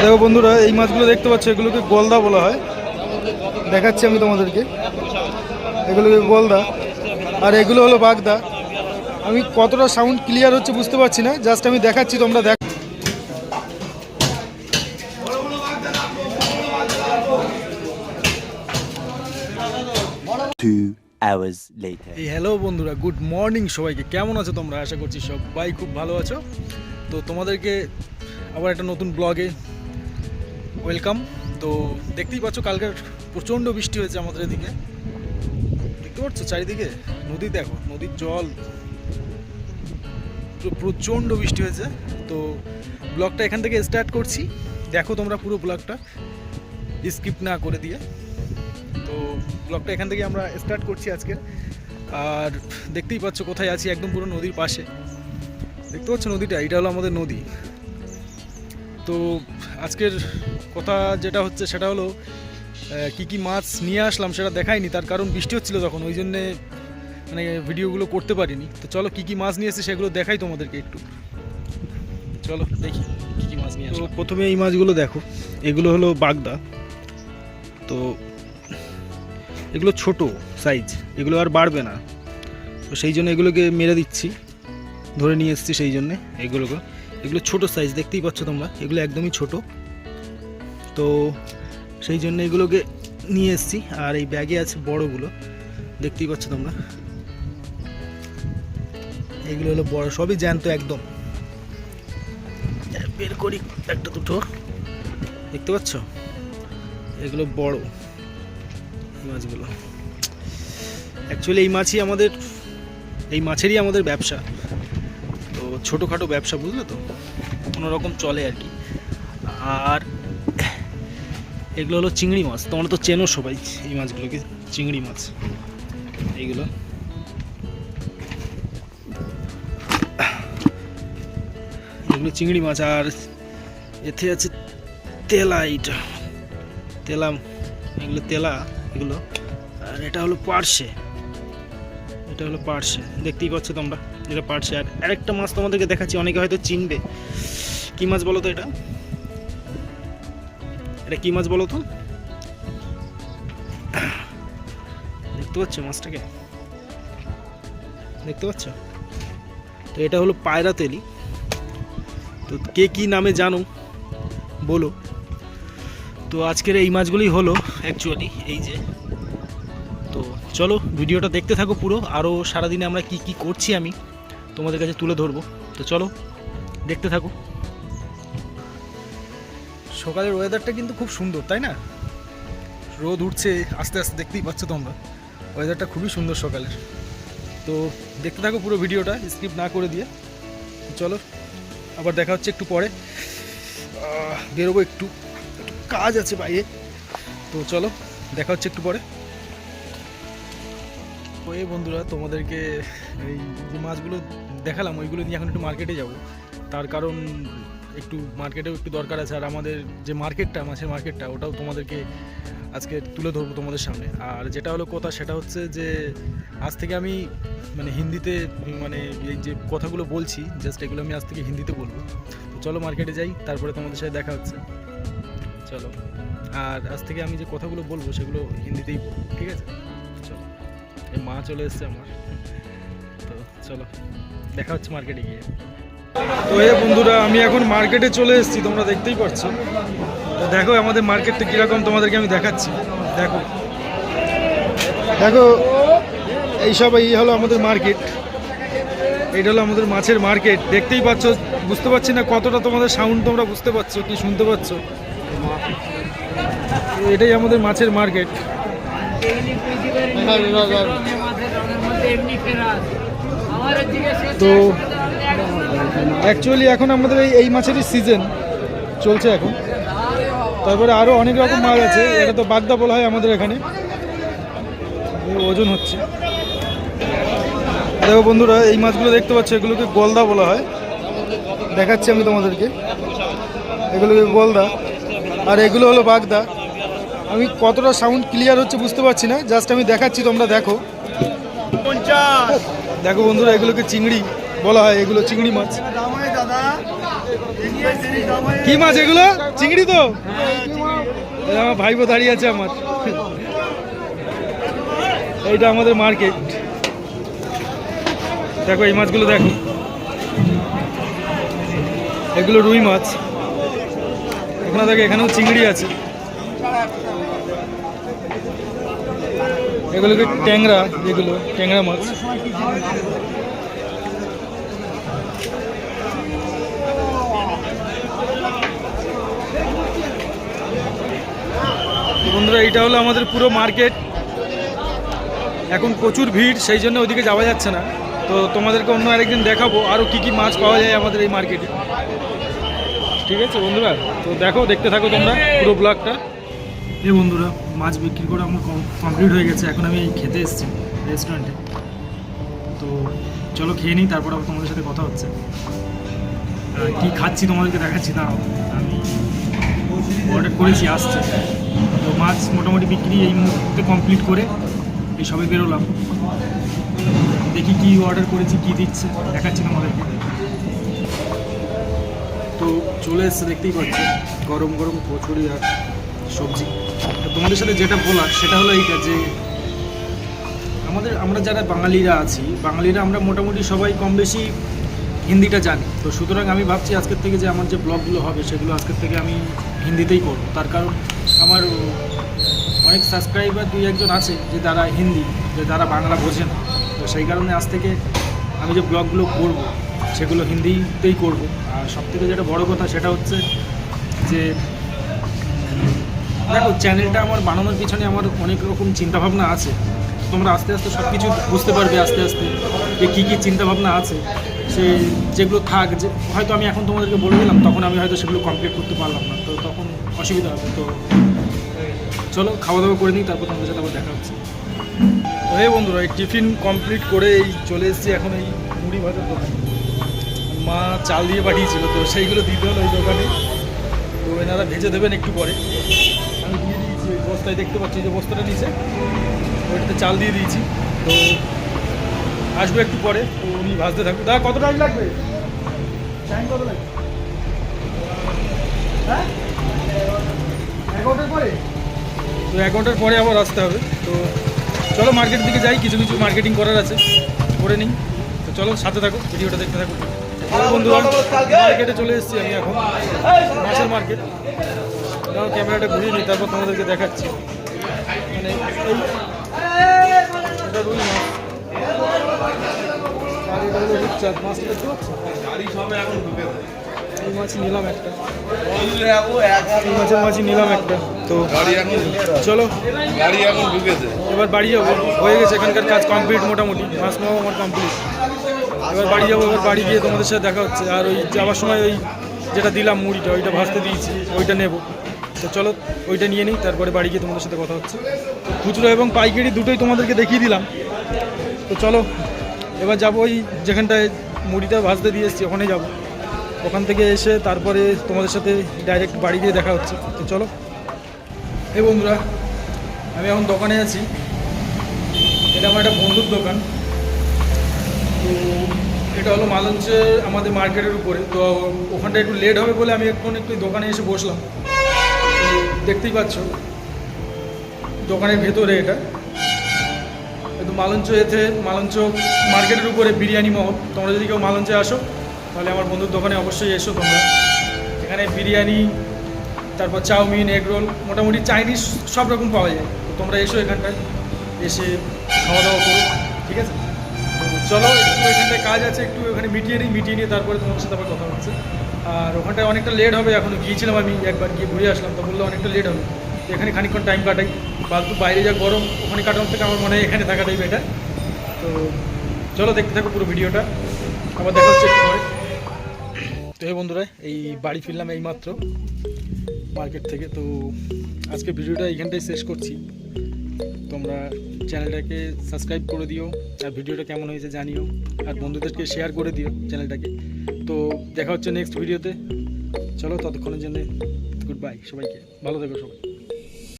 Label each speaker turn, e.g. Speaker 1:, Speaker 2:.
Speaker 1: দেখো বন্ধুরা, এই মাছগুলো দেখতে পাচ্ছ, এগুলোকে গলদা বলা হয়। দেখাচ্ছি আমি তোমাদেরকে, এগুলোকে গলদা, আর এগুলো হলো বাগদা। আমি কতটা সাউন্ড ক্লিয়ার হচ্ছে বুঝতে পারছি না, জাস্ট আমি দেখাচ্ছি, তোমরা দেখ। এই হ্যালো বন্ধুরা, গুড মর্নিং সবাইকে। কেমন আছো তোমরা? আশা করছি সবাই খুব ভালো আছো। তো তোমাদেরকে আবার একটা নতুন ব্লগে ওয়েলকাম। তো দেখতেই পাচ্ছ, কালকের প্রচণ্ড বৃষ্টি হয়েছে আমাদের এদিকে। দেখতে পাচ্ছ চারিদিকে নদী, দেখো নদীর জল, প্রচণ্ড বৃষ্টি হয়েছে। তো ব্লগটা এখান থেকে স্টার্ট করছি, দেখো তোমরা পুরো ব্লগটা স্কিপ না করে দিয়ে। তো ব্লগটা এখান থেকে আমরা স্টার্ট করছি আজকে। আর দেখতেই পাচ্ছ কোথায় আছি, একদম পুরো নদীর পাশে। দেখতে পাচ্ছ নদীটা, এটা হলো আমাদের নদী। তো আজকের কথা যেটা হচ্ছে সেটা হলো কি কি মাছ নিয়ে আসলাম সেটা দেখাইনি, তার কারণ বৃষ্টি হচ্ছিল তখন, ওই জন্যে মানে ভিডিওগুলো করতে পারিনি। তো চলো কি কি মাছ নিয়ে এসেছি সেগুলো দেখাই তোমাদেরকে একটু। চলো দেখি কি কি মাছ নিয়ে আসলাম। প্রথমে এই মাছগুলো দেখো, এগুলো হলো বাগদা। তো এগুলো ছোট সাইজ, এগুলো আর বাড়বে না, তো সেই জন্য এগুলোকে মেরে দিচ্ছি, ধরে নিয়ে এসেছি সেই জন্যে। এগুলো ছোট সাইজ, দেখতেই পাচ্ছ তোমরা, এগুলো একদমই ছোট। তো সেই জন্য এগুলোকে নিয়ে এসেছি। আর এই ব্যাগে আছে বড়গুলো, দেখতেই পাচ্ছ তোমরা, এগুলো হলো বড়, সবই জ্যান্ত একদম। বের করি একটা দুটো, দেখতে পাচ্ছ, এগুলো বড় এই মাছগুলো। অ্যাকচুয়ালি এই মাছেরই আমাদের ব্যবসা। তো ছোটোখাটো ব্যবসা, বুঝলে তো, কোনো রকম চলে আর কি। আর এগুলো হলো চিংড়ি মাছ, তোমরা তো চেনো সবাই এই মাছগুলোকে, চিংড়ি মাছ এইগুলো। এগুলো চিংড়ি মাছ। আর এতে আছে তেলা, এগুলো তেলা এগুলো। আর এটা হলো পার্শে, দেখতেই পাচ্ছ তোমরা, এটা পার্শে। আর আরেকটা মাছ তোমাদেরকে দেখাচ্ছি, অনেকে হয়তো চিনবে। কি মাছ বলো তো? এটা কি মাছ বলো তো? দেখতে পাচ্ছ মাছটাকে, দেখতে পাচ্ছ? তো এটা হলো পায়রা তেলি। তো কে কি নামে জানো বলো। তো আজকের এই মাছগুলোই হলো অ্যাকচুয়ালি, এই যে। তো চলো ভিডিওটা দেখতে থাকো পুরো, আরও সারাদিনে আমরা কি কি করছি আমি তোমাদের কাছে তুলে ধরবো। তো চলো দেখতে থাকো। সকালের ওয়েদারটা কিন্তু খুব সুন্দর, তাই না? রোদ উঠছে আস্তে আস্তে, দেখতেই পাচ্ছ তোমরা, ওয়েদারটা খুবই সুন্দর সকালের। তো দেখতে থাকো পুরো ভিডিওটা স্কিপ না করে দিয়ে। চলো আবার দেখা হচ্ছে একটু পরে, বেরোবো, একটু কাজ আছে বাইরে। তো চলো দেখা হচ্ছে একটু পরে। তো এই বন্ধুরা, তোমাদেরকে এই যে মাছগুলো দেখালাম, ওইগুলো নিয়ে এখন একটু মার্কেটে যাব। তার কারণ একটু মার্কেটেও একটু দরকার আছে। আর আমাদের যে মার্কেটটা, মাছের মার্কেটটা, ওটাও তোমাদেরকে আজকে তুলে ধরবো তোমাদের সামনে। আর যেটা হলো কথা, সেটা হচ্ছে যে আজ থেকে আমি মানে হিন্দিতে, মানে এই যে কথাগুলো বলছি জাস্ট, এগুলো আমি আজ থেকে হিন্দিতে বলবো। তো চলো মার্কেটে যাই, তারপরে তোমাদের সাথে দেখা হচ্ছে। চলো। আর আজ থেকে আমি যে কথাগুলো বলবো সেগুলো হিন্দিতেই বলবো, ঠিক আছে? চলো, এই মা চলে এসছে আমার। তো চলো দেখা হচ্ছে মার্কেটে গিয়ে। তো এই বন্ধুরা, আমি এখন মার্কেটে চলে এসেছি, তোমরা দেখতেই পাচ্ছ। তো দেখো আমাদের মার্কেটটা কীরকম, তোমাদেরকে আমি দেখাচ্ছি। দেখো এইসব, এই হলো আমাদের মার্কেট, এইটা হলো আমাদের মাছের মার্কেট। দেখতেই পাচ্ছ, বুঝতে পারছি না কতটা তোমাদের সাউন্ড তোমরা বুঝতে পারছো কি শুনতে পাচ্ছ। এটাই আমাদের মাছের মার্কেট। তো অ্যাকচুয়ালি এখন আমাদের এই মাছেরই সিজন চলছে এখন। তারপরে আরও অনেক রকম মাছ আছে, এটা তো বাগদা বলা হয় আমাদের এখানে। ওজন হচ্ছে, দেখো বন্ধুরা, এই মাছগুলো দেখতে পাচ্ছ, এগুলোকে গলদা বলা হয়। দেখাচ্ছি আমি তোমাদেরকে, এগুলোকে গলদা, আর এগুলো হলো বাগদা। আমি কতটা সাউন্ড ক্লিয়ার হচ্ছে বুঝতে পারছি না, জাস্ট আমি দেখাচ্ছি, তোমরা দেখো। দেখো বন্ধুরা, এগুলোকে চিংড়ি বলা হয়, এগুলো চিংড়ি মাছ। কি মাছ এগুলো? চিংড়ি তো? এই আমার ভাইপো দাঁড়িয়ে আছে আমার। এইটা আমাদের মার্কেট। দেখো এই মাছগুলো দেখো, এগুলো রুই মাছ। এখানে দেখো এখানেও চিংড়ি আছে, এগুলোকে ট্যাংরা, এগুলো ট্যাংরা মাছ। বন্ধুরা এটা হলো আমাদের পুরো মার্কেট। এখন প্রচুর ভিড়, সেই জন্য ওইদিকে যাওয়া যাচ্ছে না। তো তোমাদেরকে অন্য আরেকদিন দেখাবো আরও কী কী মাছ পাওয়া যায় আমাদের এই মার্কেটে। ঠিক আছে বন্ধুরা, তো দেখো, দেখতে থাকো তোমরা পুরো ব্লগটা। এই বন্ধুরা মাছ বিক্রি করে আমার কমপ্লিট হয়ে গেছে। এখন আমি খেতে এসেছি রেস্টুরেন্টে। তো চলো খেয়ে নিই, তারপর আবার তোমাদের সাথে কথা হচ্ছে। কী খাচ্ছি তোমাদেরকে দেখাচ্ছি। দাঁড়াও, আমি অর্ডার করেছি, আসছে। তো মাছ মোটামুটি বিক্রি এই মুহূর্তে কমপ্লিট করে এই সবে বেরোলাম। দেখি কি অর্ডার করেছি, কি দিচ্ছে দেখাচ্ছি তোমাদেরকে। তো চলে এসছে, দেখতেই পাচ্ছি গরম গরম কচুরি আর সবজি। তো তোমাদের সাথে যেটা বলার সেটা হলো এইটা, যে আমরা যারা বাঙালিরা আছি, বাঙালিরা আমরা মোটামুটি সবাই কম বেশি হিন্দিটা জানি। তো সুতরাং আমি ভাবছি আজকের থেকে যে আমার যে ব্লগগুলো হবে সেগুলো আজকের থেকে আমি হিন্দিতেই করব। তার কারণ আমার অনেক সাবস্ক্রাইবার দুই একজন আছে যে তারা হিন্দি, যে তারা বাংলা বোঝে না। তো সেই কারণে আজ থেকে আমি যে ব্লগগুলো করব সেগুলো হিন্দিতেই করব। আর সবথেকে যেটা বড় কথা সেটা হচ্ছে যে দেখো, চ্যানেলটা আমার বানানোর পিছনে আমার অনেক রকম চিন্তাভাবনা আছে। তোমরা আস্তে আস্তে সব কিছু বুঝতে পারবে আস্তে আস্তে, যে কী কী চিন্তাভাবনা আছে। সে যেগুলো থাক, যে হয়তো আমি এখন তোমাদেরকে বলে দিলাম, তখন আমি হয়তো সেগুলো কমপ্লিট করতে পারলাম না, তো তখন অসুবিধা হবে। তো চলো খাওয়া দাওয়া করে নিই, তারপর তোমাদের সাথে আবার দেখা হচ্ছে। তো এই বন্ধুরা, এই টিফিন কমপ্লিট করে এই চলে এসেছি এখন এই মুড়ি ভাজার দোকানে। মা চাল দিয়ে পাঠিয়েছিল, তো সেইগুলো দিতে হলো ওই দোকানে। তো এনারা ভেজে দেবেন একটু পরে। আমি দিয়ে দিয়েছি ওই বস্তায়, দেখতে পাচ্ছি যে বস্তাটা নিচে, ওইটাতে চাল দিয়ে দিয়েছি। তো আসবে একটু পরে, তো উনি ভাজতে থাকবে। দাদা কত টাইম লাগবে? টাইম কত লাগবে? হ্যাঁ 11টার পরে? তো 11টার পরে আবার আসতে হবে। তো চলো মার্কেটের দিকে যাই, কিছু কিছু মার্কেটিং করার আছে, করে নিই। তো চলো সাথে থাকো, ভিডিওটা দেখতে থাকো। বন্ধুরা মার্কেটে চলে এসেছি আমি এখন, মাছের মার্কেট। দাও ক্যামেরাটা ঘুরিয়ে নিই, তারপর তোমাদেরকে দেখাচ্ছি। মানে এটা রুই মাছ আর এটা হলো রূপচাঁদ মাছটা, দেখতে পাচ্ছি। এই মাছই নিলাম একটা, এই মাছের মাছই নিলাম একটা। তো চলো এবার বাড়ি যাবো, হয়ে গেছে এখানকার কাজ কমপ্লিট মোটামুটি। মাছ নেওয়া আমার কমপ্লিট, এবার বাড়ি যাবো। এবার বাড়ি গিয়ে তোমাদের সাথে দেখা হচ্ছে। আর ওই যাওয়ার সময় ওই যেটা দিলাম মুড়িটা, ওইটা ভাজতে দিয়েছি, ওইটা নেবো। তো চলো ওইটা নিয়ে নিই, তারপরে বাড়ি গিয়ে তোমাদের সাথে কথা হচ্ছে। খুচরো এবং পাইকারি দুটোই তোমাদেরকে দেখিয়ে দিলাম। তো চলো এবার যাবো ওই যেখানটায় মুড়িটা ভাজতে দিয়ে এসেছি, ওখানে যাবো। ওখান থেকে এসে তারপরে তোমাদের সাথে ডাইরেক্ট বাড়ি গিয়ে দেখা হচ্ছে। তো চলো। এই বন্ধুরা আমি এখন দোকানে আছি, এটা আমার একটা বন্ধুর দোকান। তো এটা হলো মালঞ্চে আমাদের মার্কেটের উপরে। তো ওখানটা একটু লেট হবে বলে আমি এখন একটু দোকানে এসে বসলাম। তো দেখতেই পাচ্ছ দোকানের ভেতরে এটা একটু মালঞ্চ, মালঞ্চ মার্কেটের উপরে বিরিয়ানি মহল। তোমরা যদি কেউ মালঞ্চে আসো তাহলে আমার বন্ধুর দোকানে অবশ্যই এসো তোমরা। এখানে বিরিয়ানি, তারপর চাউমিন, এগ রোল, মোটামুটি চাইনিজ সব রকম পাওয়া যায়। তো তোমরা এসো এখানটায়, এসে খাওয়া দাওয়া করো, ঠিক আছে? চলো একটু এখানটায় কাজ আছে, একটু এখানে মিটিয়ে নিয়ে তারপরে তোমার সাথে আবার কথা হচ্ছে। আর ওখানটায় অনেকটা লেট হবে, এখনও গিয়েছিলাম আমি একবার, গিয়ে ঘুরে আসলাম। তো বললো অনেকটা লেট হবে, এখানে খানিকক্ষণ টাইম কাটাই। ফালতু বাইরে যা গরম, ওখানে কাটানোর থেকে আমার মনে হয় এখানে থাকাটাই বেটার। তো চলো দেখতে থাকো পুরো ভিডিওটা, আবার দেখা হচ্ছে একটু পরে। তো এই বন্ধুরা এই বাড়ি ফিরলাম এইমাত্র মার্কেট থেকে। তো আজকে ভিডিওটা এইখানটাই শেষ করছি। তোমরা চ্যানেলটাকে সাবস্ক্রাইব করে দিও, আর ভিডিওটা কেমন হয়েছে জানিও, আর বন্ধুদেরকে শেয়ার করে দিও চ্যানেলটাকে। তো দেখা হচ্ছে নেক্সট ভিডিওতে। চলো ততক্ষণের জন্য গুড বাই সবাইকে, ভালো থেকো সবাই।